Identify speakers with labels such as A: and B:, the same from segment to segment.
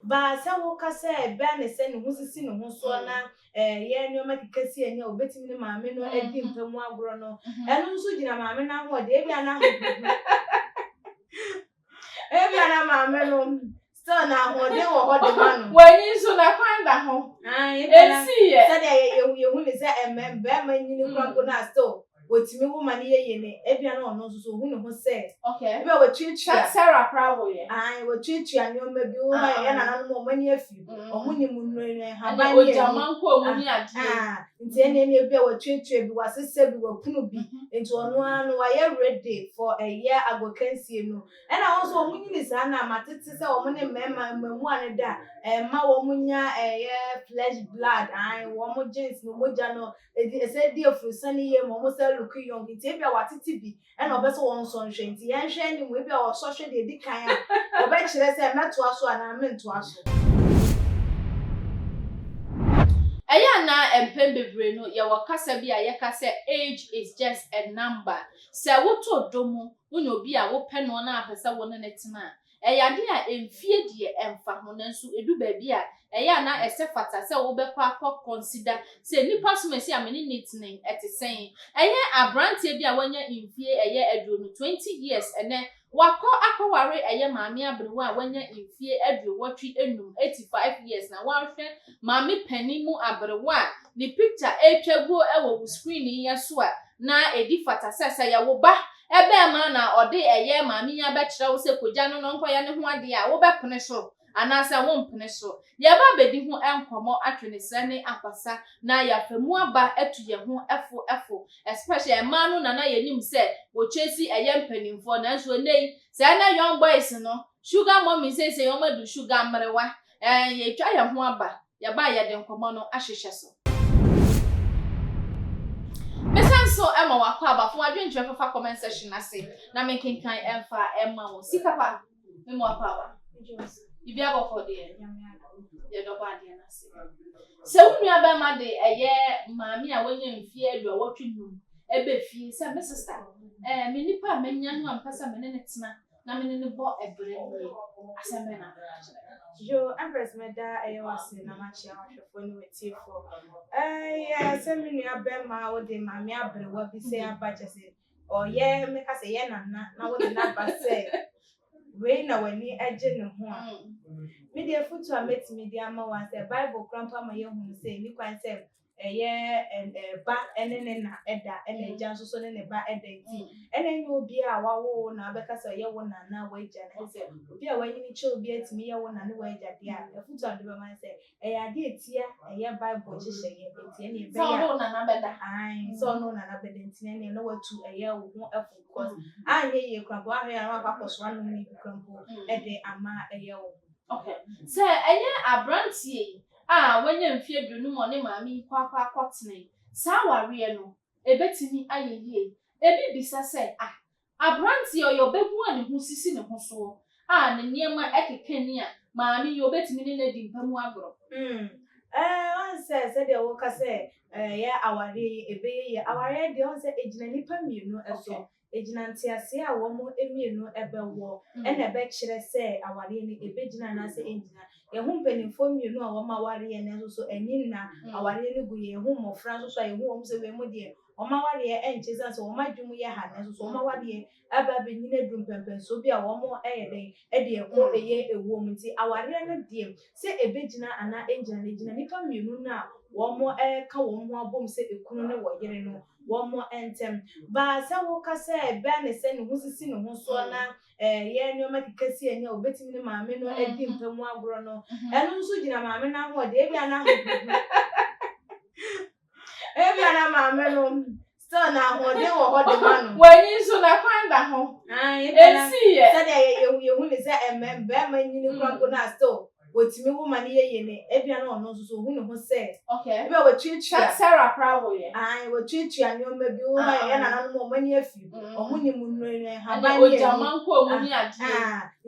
A: ba se wo ka se be na se ne ho sisi ne ho so na ye ne o makikasi eni obetimi ne maame no edi mpamu agro no eno nso gina maame na ho de bia na ho bia na maame no still na ho de wo ho de manu
B: wani nso na kwanda ho esi ye
A: se de ye hu ne se be ma nyini kwanko na still wotimi wo ma ne ye ne ebia na ono nso hu ne ho se
B: okay
A: be wo twitwa
B: Sarah Prawo ye
A: wo twitwa ne o ma bi wo ya na na mo mani afi omo ni mu nre ha ba
B: ni ojaman ko omo ni ade
A: nti ene ne bia wo twitwa bi wasese bi wo kunu bi nti ono anu wa ye ready for a year agokansie no ena wo so omo nyini sa na matete se omo ne mema mamu ane da ma wo munya flesh blood wo mo jeans no moja no se di ofusani ye mo se look young nti bia watete bi ena obeso won so nhwe nti ye nhwe ni mo bia wo so hwe de di kan a obe kire se meto aso ana mento aso
B: Eya na empem bebre no ye wakasa bi a ye kasa age is just a number se woto domu wonya obi a wo pe no na apesa wo ne netina eya de a emfie de emfa ho nanso edu ba bi a eya na ese fata se wo bekwa akọ consider se nipa somesi amene netinen etesen eya abrantie bi a wanya emfie eya aduro 20 years ene wakọ akọware eye maami abrewa a wanya emfie aduro watwi enum 85 years na wanhwe maami panimu abrewa ni picture etwago ewo screen ya so a na edi fata sese ya wo ba ebe ma na ode eye maami ya be kire wo se kogya no nko ya ne ho ade a wo be pene so anasa wo mpene so ye ba bedi ho enkomo atwene sene apasa na ya famu aba etu ye ho efo especially ma no na ye nim se wo chesi eye mpanimfo na so nei se na young boys no sugar mommy say yo ma du sugar mrewa ye twa ye ho aba ye ba ye de nkomo no ahwehwe so so Emma wakwa abafo adwenche fefa comment section ase na menkenkan emfa emma wo sikapa memo akwa ibi abofo de ye do ba de na se wonu aba ma de eye maami a wanya mfie adu awotwe num ebe fie se me sister me nipa manya no ampasa me ne tena na me ne bo ebre ni asembe na
A: yo empress meda wase na machi ahwefo ni wetifo se me nua be ma wo de maami abrewa bi se abache se oye me ka se ye na wo de na ba se we na wani aje ne ho a me de futu a metimi de ama wa se bible krampa ma ye hu se ni kwan se ba enene na eda ene janso so ne ba eda ti ene nyu obi a wawo na be ka se ye wo na wa eja na se obi a wanyi ni che obi atimi ye wo na ne wa eja de a futu a de be man se ya de etia bible hihye ye etia ne be ya
B: so no na beda
A: so no na beda ntine ne no watu wo ho efo because anye ye krampo ahwe ya na akwakoso anu ni krampo ede ama wo
B: okay se enye abrantie wanya mfie dunu mo ne maami kwa akotene sa ware no ebetimi ayeye ebi bisa se abrantie oyo bebu ani hu sisi ne ho so ne niema ekekani a maami yo betimi ne na di mpamu agro
A: on se de wo ka se ya aware ebe ye aware de on se ejina nipa mienu eso ejina ntiase a wo mo emienu ebewo ene ebe kire se aware ni ebejina na se ejina ye hu mpenifo mienu a wo ma aware ye ne so enin na aware ni gu ye hu mofra so ye hu wo se we mo de o ma aware ye encheza so o ma dwum ye ha ne so o ma aware ye aba be nyina dum pempen so bi a wo mo eyeden e de ko eye ewo mu nti aware ne de se ebejina ana ejina nipa mienu na wo mo ka wo ho abom se ekunu ne wo yere no wo mo entem ba se wo ka se be ne se ne ho sisi ne ho so na ye ne o makikasi eni obetimi ne maame no edi mpamu agro no eno nso gina maame na ho de bia na ho bia na maame no still na ho de wo ho de manu
B: wani nso na kwanda ho esi ye
A: se de ye hu ne se be ma nyini kwanko na still wotimi wo mani ye ne ebia na ono so hu ne ho se
B: okay
A: ebe wo twitwa
B: Sarah Prawo ye
A: wo twitwa ne o ma bi wo ya na no mo mani afi o hu ni mu nre ha ba
B: ni ojaman ko omo ni ade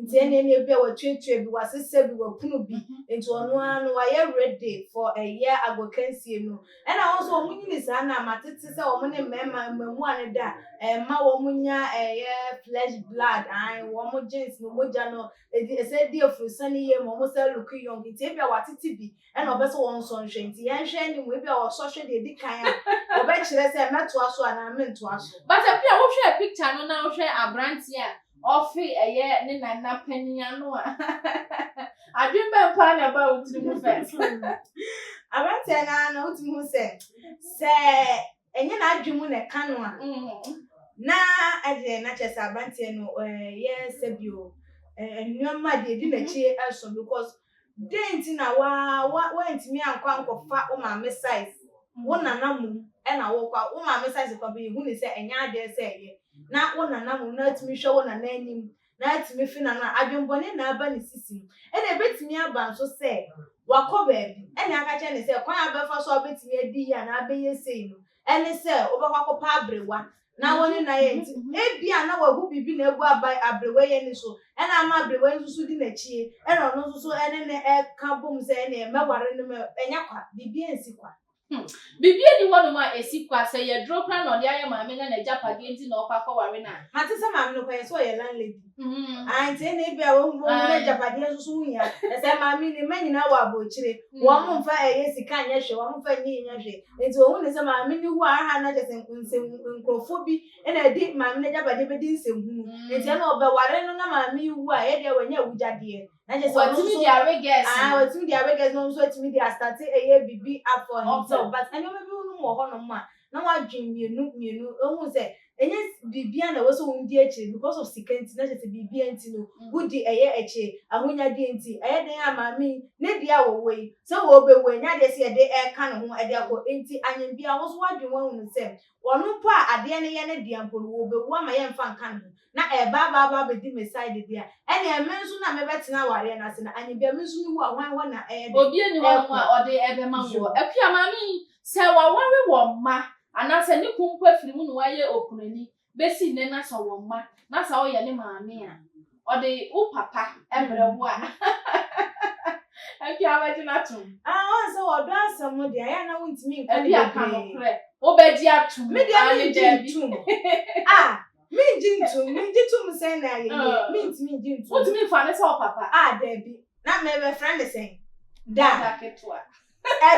A: nti ene ne bia wa twetwe bi wa sese bi wa punu bi nti ono anu wa ye ready for a year agokansie no e na wo so omunyini sa na matete se wo ne mema mamu ane da ma wo munya flesh blood ai wo mo jeans no moja no e se di ofusani ye mo se look young nti e bia wa tete bi e na obeso won so nhwe nti ye nhwe ni mo e bia wo so hwe de di kan a obe kire se meto aso ana mento aso
B: but e bia wo hwe picture no na wo hwe abranti a ofi eye ne nana pania no a adwin be pa na ba utiri mu first
A: abranti na utiri mu se enye na adwin mu ne kanu a na ade na chese abranti no yes ebio enwama de di na chi eso because dent na wa ntimi ankwa ankofa o ma me size wo nana mu e na wo kwa wo ma me size kwa bi hu ni se enya ade se ye na wo nana mu na timi hwe wo nana anim na timi fi na adwembone na aba ne sisi e na betimi aba nso se wakọ baabi e na aka che ne se kwan abefa so betimi adi ya na abeye sei no e ne se obekwa pa abrewa na woni na ye nti e bia na wagu bibi na egu abai abrewa ye ni so e na ama abrewa nsusu di na chie e no no nsusu e ne e ka bom se ne meware no enya kwa bibi ensi kwa
B: bibi ni wono ma esikwa se ye dro kra no de aye ma me na japade enti na okwa ware na
A: mate se ma me no kwa ye so ye landlady anti ne bia wo na japade nsusu nya e se ma me ni manyina wa abochire wo mo mfa eye sika anya hwe wo mo mfa nyi nya hwe enti wo hu ne se ma me ni hu aha na je se nkrofo e na di ma me na japade be di nsehunu enti na obeware no na ma me hu a ye de wanya wujade na je se
B: watimi dia reges
A: watimi dia reges no so watimi dia start eye bibi up for himself but anyo me bi unu mo ho no ma na wa dwen mienu ohun se enye bibia na wo so wundi echi because of sikenti na je se bibia enti no wudi eye echi ahonya di enti eye den amami ne dia wo wei so wo be we nya de se de e ka no ho e de akọ enti anyem bia wo so wa dwen wa hunu se wonu pa ade ne ye ne dia mpo wo be wo ma ye mfa nka no na e ba be di me side dia e na me nso na me betina ware na se na anyem bia me nso mi wo ahwan na e
B: obi eni ho ma ode ebe ma wo akua mami se wa ware wo ma ana se ni kumpo afiri mu no waye okunani besi ne na so wo ma na sa wo ye ne maame a ode wo papa ebre wo a akua ba jina tum
A: on so odo asam de aya na wontimi nka
B: ne aka no kre wo be ji atum
A: me de tum me jintum say na ye me ntimi jintum
B: wo timi fa ne se wo papa
A: da bi na me be friend say da
B: ketwa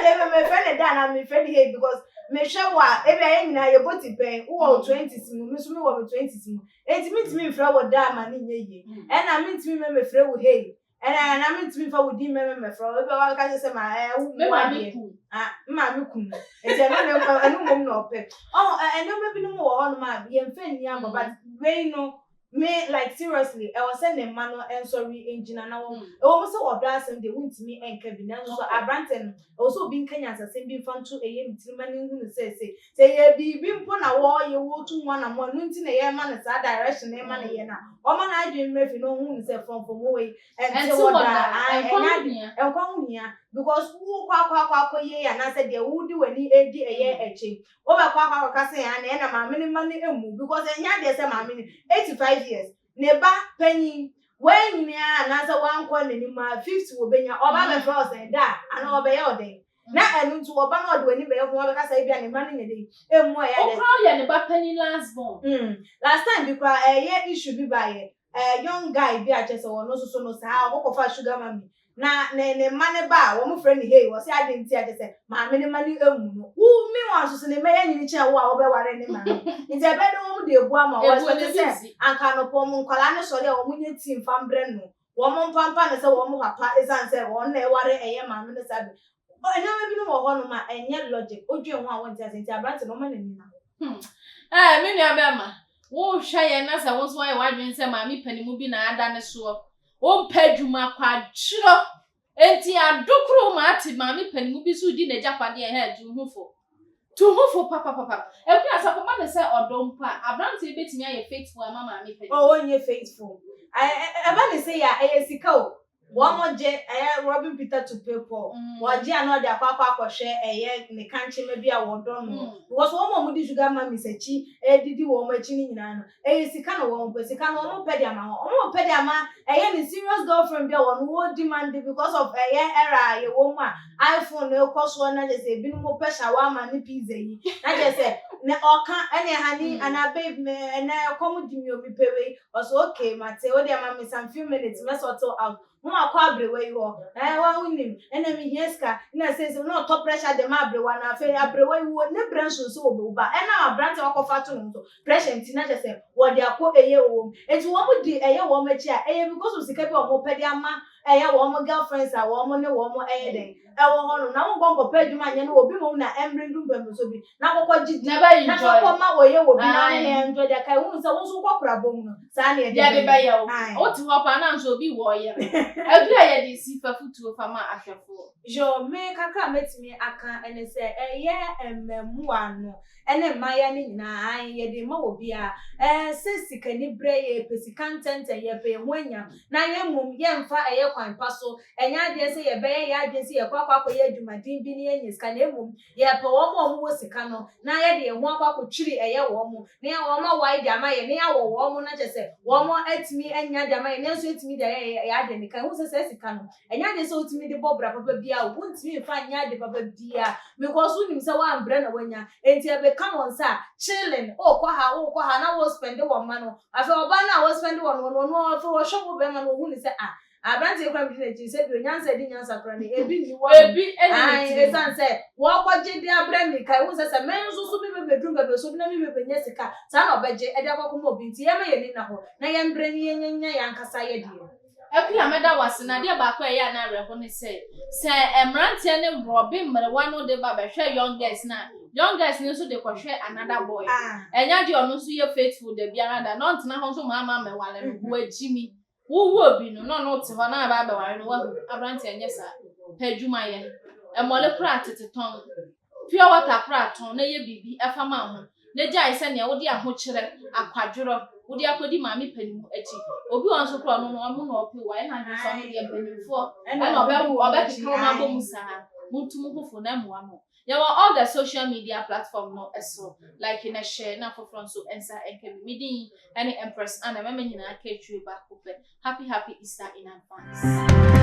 A: dey me friend da na me friend here because me hwe wa e bia ye nyina ye boti pen wo 20s mu me so me wo 20s mu enti me fra wo da ma ne nye ye e na me ntimi me fra wo hey e na me ntimi fa wo di me fra wo be wa ka se ma wo
B: ma me ku
A: ma me ku enti anu mom na ope eno me bi no wo ho no ma ye mfa ni amba but we no me like seriously I was saying man and sorry engineer na wo so odo asem de wuntimi enka bi na so abranten also bi nkanya asem bi mfa nto eye mitirima ne hu no say ye bi mpo na wo ye wo tu nwa na mo no nti na ye ma na sa direction na ma na ye na o ma na adwen mefi no hu no say from way and so what enkwa hunia because wo kwa ye ya na say de wo di wani edi eye eche wo ba kwa ka say ya na ma me ma ne emu because enya de say ma me 85 years neba penny when me na say one kwa ni ma 50 wo benya oba be for say da ana oba ye oden na enu ntu oba na ode wani be ye fun oba ka say bia ne ma ne nyede emu ya de
B: o kwa ya ne ba penny last born
A: last time because ye issue bi ba ye young guy bi a chese wo no so no sa akokofa sugar mami na ne mane ba wo mo friend hey wo say adenti a chese ma me ne mane emu no wo me wan so ne me ya nyini che wo a wo be ware ne ma nti ebe de wo de ebu ama wo so say anka no po mo nkwala ne so de wo mo nye team fambre no wo mo mpampa ne say wo mo papa esan say wo na e ware eye ma me ne sabe o enya me bi no wo ho no ma enye logic odwe ho a wo nti asenti abrante no ma na ni na
B: me nua be ma wo hwa ye na sa wo so ye wadwen se ma me panimu bi na ada ne so o mpadwuma kwa chiro enti adokro ma ati ma me panimu bi so di na japade e ha tuhufo papa ekwu asafo ma ne se odompa abrante betimi aye faithful ama ma me panimu
A: o onye faithful aba ne se ya esika o one more je Robin Peter to people waje ano de akwa hwe ne kanche ma bi a wodon no because one more di sugar mami sechi didi wo mo achi ni nyina no sika no wo mo sika no mo pedi ama wo pedi ama ne serious girlfriend bi a wo demand because of era ye wo ma iPhone no koso na je say bi no mo pe shawarma ni pizza yi na je say ne oka ene hani ana babe me na come di mi obi pewe also okay mate o de ama me some few minutes me sort out mo akwa abrewa yi ho wa unim ene mi hieska na say so no top pressure de ma abrewa na fe abrewa yi wo ne branch so obo ba ena abrante wakofa to no pressure nti na je say wo de akọ eye wo enti wo mo di eye wo ma chi a because of sika bi wo mo pedi ama wo mo girlfriends a wo mo ne wo mo den wo ho no na mo gongo pedi ma nya no obi mo na emre ndum bem so bi na kokọ gidi na kokọ ma wo ye wo bi na ne enjoy de kai hu so wo so kokora bom no sa na
B: de be ye o ti ho pa na so bi wo ye edu a ye di si fa futuo fa ma ahwefo
A: jo me kaka metimi aka ene se emmemu ano ene maya ni nyina ye de ma obi a se sika ni bre ye pesika content ye pe hwanya na ye mum ye mfa kwan paso enya de se ye be ye ade se ye kwakwa ye adwumadin bi ni ye sika na mum ye pe wo wo sika no na ye de ho akwakwa twiri wo mo na ye wo ma wai de ama ye na ya wo mo na chese wo mo atimi enya de ama ye na so atimi de ye ade ni kan wo se sika no enya de se atimi de bobra papa bia wuntimi fa nya de papa bia because unim se wa ambre na wanya enti e be come on sir chilling kwa ha na wo spend wo ma no afa oba na wo spend wo no afa wo shop be ma no hu ni se abrante kwa mi na ji se bi onyansa di nyansa kra na ebi ni wo
B: ebi eni
A: ti san se wo kwaje di abra mi kai hu se se men so bi bedrum be so bi na mi be nya sika sa na obeje e de akwa mo bi nti ye ma ye ni na ho na ye mbre ni ye nya ya nkasa ye di
B: eku ya meda wase na de ba kwa ya na rebo ni se emrantie ne Robin mrewa no de ba be hwe young girls ni so de ko hwe another boy enya de onu so ye faithful de biara da no ntena ho so mama mewale no wo agimi wo obi no no te ho na ba wale no wa abrantie nya sa padwuma ye emole kra teteton pure water kra ton na ye bibi afama ho na jai se ne wo de aho kire akwadworo wo de akodi maami panimu achi obi won so kra no no no opi wa na de so no de panimfo na obe kika ma bom sa muntum hofo na muamo ya all the social media platform no eso like in a share na for front so ensa enke meeting any empress and mama nyina ka twi ba ko happy Easter in advance.